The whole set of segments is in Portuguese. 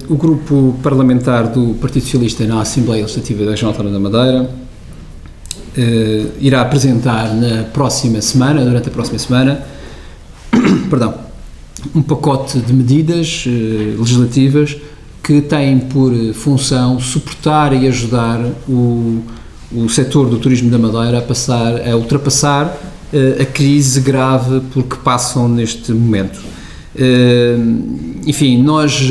O grupo parlamentar do Partido Socialista na Assembleia Legislativa da Região Autónoma da Madeira irá apresentar durante a próxima semana, um pacote de medidas legislativas que têm por função suportar e ajudar o setor do turismo da Madeira a ultrapassar a crise grave por que passam neste momento. Enfim, nós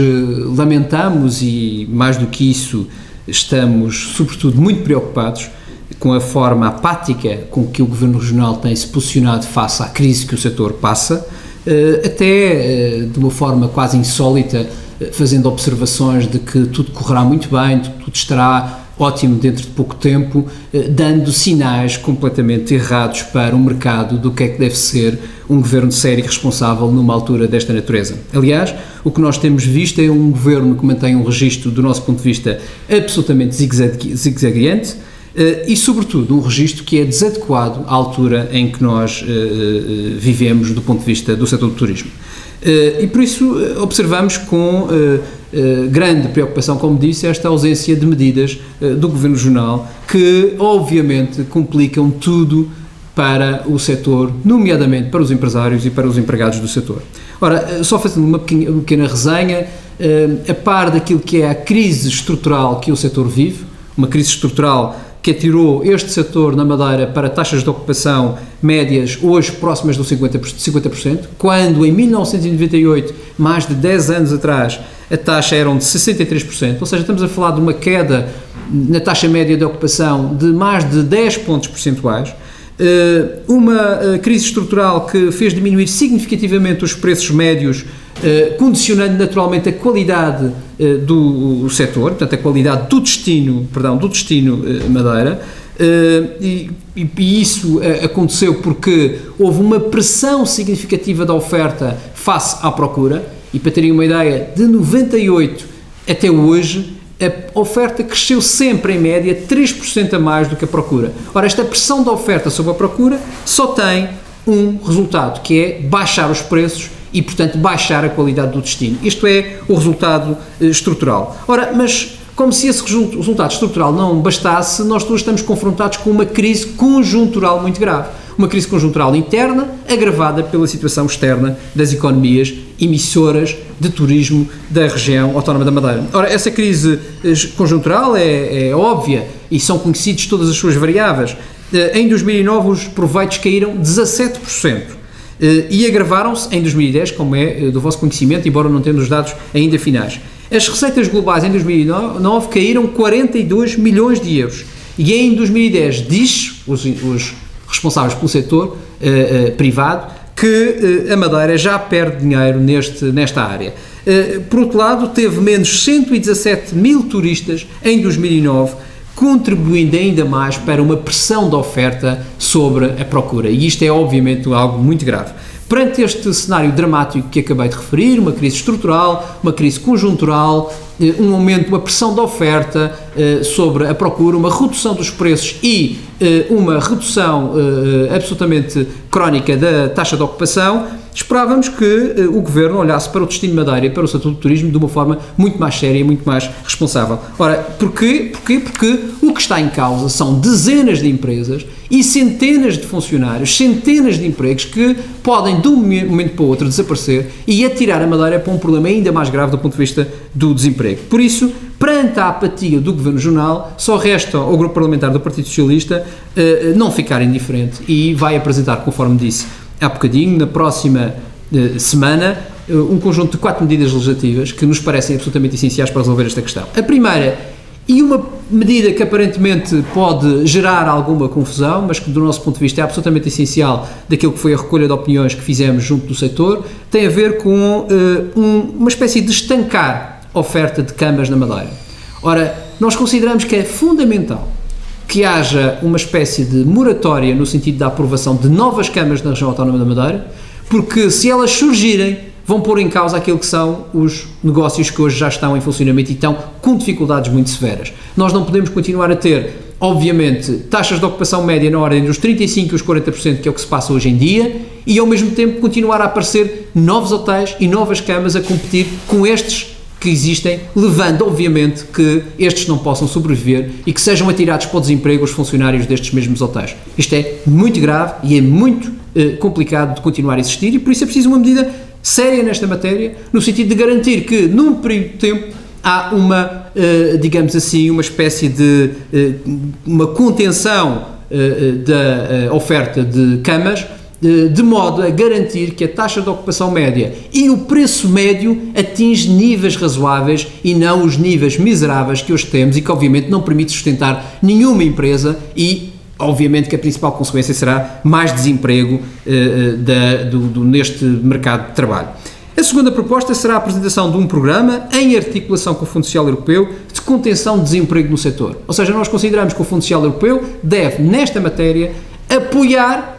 lamentamos e, mais do que isso, estamos, sobretudo, muito preocupados com a forma apática com que o Governo Regional tem se posicionado face à crise que o setor passa, até de uma forma quase insólita, fazendo observações de que tudo correrá muito bem, tudo estará ótimo dentro de pouco tempo, dando sinais completamente errados para o mercado do que é que deve ser um governo sério e responsável numa altura desta natureza. Aliás, o que nós temos visto é um governo que mantém um registro, do nosso ponto de vista, absolutamente zigue-zagueante e, sobretudo, um registro que é desadequado à altura em que nós vivemos do ponto de vista do setor do turismo. E por isso observamos com grande preocupação, como disse, esta ausência de medidas do Governo Regional que obviamente complicam tudo para o setor, nomeadamente para os empresários e para os empregados do setor. Ora, só fazendo uma pequena resenha, a par daquilo que é a crise estrutural que o setor vive, uma crise estrutural que atirou este setor na Madeira para taxas de ocupação médias hoje próximas do 50%, quando em 1998, mais de 10 anos atrás, a taxa era de 63%, ou seja, estamos a falar de uma queda na taxa média de ocupação de mais de 10 pontos percentuais, uma crise estrutural que fez diminuir significativamente os preços médios, condicionando naturalmente a qualidade do setor, portanto a qualidade do destino Madeira, e isso aconteceu porque houve uma pressão significativa da oferta face à procura, e para terem uma ideia, de 98 até hoje, a oferta cresceu sempre em média 3% a mais do que a procura. Ora, esta pressão da oferta sobre a procura só tem um resultado, que é baixar os preços e, portanto, baixar a qualidade do destino. Isto é o resultado estrutural. Ora, mas como se esse resultado estrutural não bastasse, nós todos estamos confrontados com uma crise conjuntural muito grave. Uma crise conjuntural interna, agravada pela situação externa das economias emissoras de turismo da região autónoma da Madeira. Ora, essa crise conjuntural é óbvia e são conhecidas todas as suas variáveis. Em 2009 os proveitos caíram 17%. E agravaram-se em 2010, como é do vosso conhecimento, embora não tendo os dados ainda finais. As receitas globais em 2009 caíram 42 milhões de euros e em 2010 diz os responsáveis pelo setor privado que a Madeira já perde dinheiro nesta área. Por outro lado, teve menos 117 mil turistas em 2009, contribuindo ainda mais para uma pressão da oferta sobre a procura. E isto é, obviamente, algo muito grave. Perante este cenário dramático que acabei de referir, uma crise estrutural, uma crise conjuntural, um aumento, uma pressão da oferta sobre a procura, uma redução dos preços e uma redução absolutamente crónica da taxa de ocupação, esperávamos que o Governo olhasse para o destino Madeira e para o setor do turismo de uma forma muito mais séria e muito mais responsável. Ora, porquê? Porque o que está em causa são dezenas de empresas e centenas de funcionários, centenas de empregos que podem de um momento para o outro desaparecer e atirar a Madeira para um problema ainda mais grave do ponto de vista do desemprego. Por isso, perante a apatia do Governo Regional, só resta ao Grupo Parlamentar do Partido Socialista não ficar indiferente e vai apresentar, conforme disse há bocadinho, na próxima semana, um conjunto de 4 medidas legislativas que nos parecem absolutamente essenciais para resolver esta questão. A primeira, e uma medida que aparentemente pode gerar alguma confusão, mas que do nosso ponto de vista é absolutamente essencial daquilo que foi a recolha de opiniões que fizemos junto do setor, tem a ver com uma espécie de estancar a oferta de camas na Madeira. Ora, nós consideramos que é fundamental que haja uma espécie de moratória no sentido da aprovação de novas camas na região autónoma da Madeira, porque se elas surgirem, vão pôr em causa aquilo que são os negócios que hoje já estão em funcionamento e estão com dificuldades muito severas. Nós não podemos continuar a ter, obviamente, taxas de ocupação média na ordem dos 35% e os 40%, que é o que se passa hoje em dia, e ao mesmo tempo continuar a aparecer novos hotéis e novas camas a competir com estes que existem, levando, obviamente, que estes não possam sobreviver e que sejam atirados para o desemprego os funcionários destes mesmos hotéis. Isto é muito grave e é muito complicado de continuar a existir, e por isso é preciso uma medida séria nesta matéria, no sentido de garantir que, num período de tempo, há uma, digamos assim, uma espécie de uma contenção da oferta de camas, de modo a garantir que a taxa de ocupação média e o preço médio atinge níveis razoáveis e não os níveis miseráveis que hoje temos e que obviamente não permite sustentar nenhuma empresa e obviamente que a principal consequência será mais desemprego neste mercado de trabalho. A segunda proposta será a apresentação de um programa em articulação com o Fundo Social Europeu de contenção de desemprego no setor. Ou seja, nós consideramos que o Fundo Social Europeu deve, nesta matéria, apoiar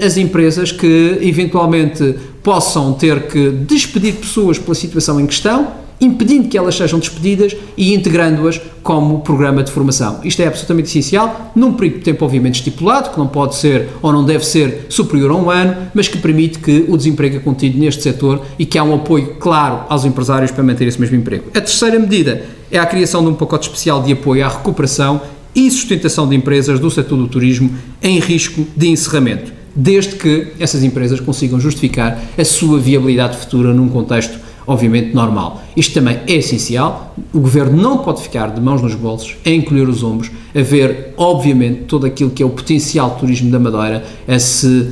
as empresas que eventualmente possam ter que despedir pessoas pela situação em questão, impedindo que elas sejam despedidas e integrando-as como programa de formação. Isto é absolutamente essencial, num período de tempo obviamente estipulado, que não pode ser ou não deve ser superior a um ano, mas que permite que o desemprego é contido neste setor e que há um apoio claro aos empresários para manter esse mesmo emprego. A terceira medida é a criação de um pacote especial de apoio à recuperação e sustentação de empresas do setor do turismo em risco de encerramento, desde que essas empresas consigam justificar a sua viabilidade futura num contexto obviamente normal. Isto também é essencial, o Governo não pode ficar de mãos nos bolsos, a encolher os ombros, a ver obviamente todo aquilo que é o potencial de turismo da Madeira a se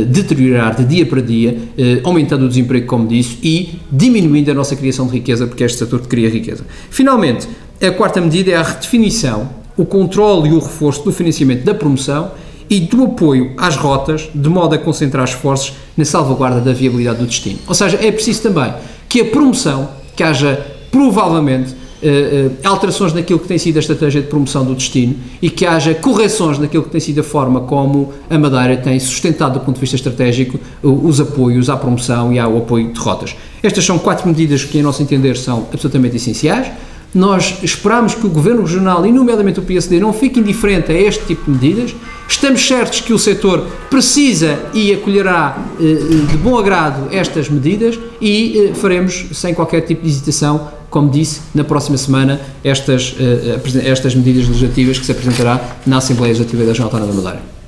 deteriorar de dia para dia, aumentando o desemprego, como disse, e diminuindo a nossa criação de riqueza, porque é este setor que cria riqueza. Finalmente, a quarta medida é a redefinição, o controle e o reforço do financiamento da promoção e do apoio às rotas, de modo a concentrar esforços na salvaguarda da viabilidade do destino. Ou seja, é preciso também que a promoção, que haja provavelmente alterações naquilo que tem sido a estratégia de promoção do destino e que haja correções naquilo que tem sido a forma como a Madeira tem sustentado do ponto de vista estratégico os apoios à promoção e ao apoio de rotas. Estas são 4 medidas que, a nosso entender, são absolutamente essenciais. Nós esperamos que o Governo Regional, e nomeadamente o PSD, não fique indiferente a este tipo de medidas. Estamos certos que o setor precisa e acolherá de bom agrado estas medidas e faremos, sem qualquer tipo de hesitação, como disse, na próxima semana, estas medidas legislativas que se apresentará na Assembleia Legislativa da Região Autónoma da Madeira.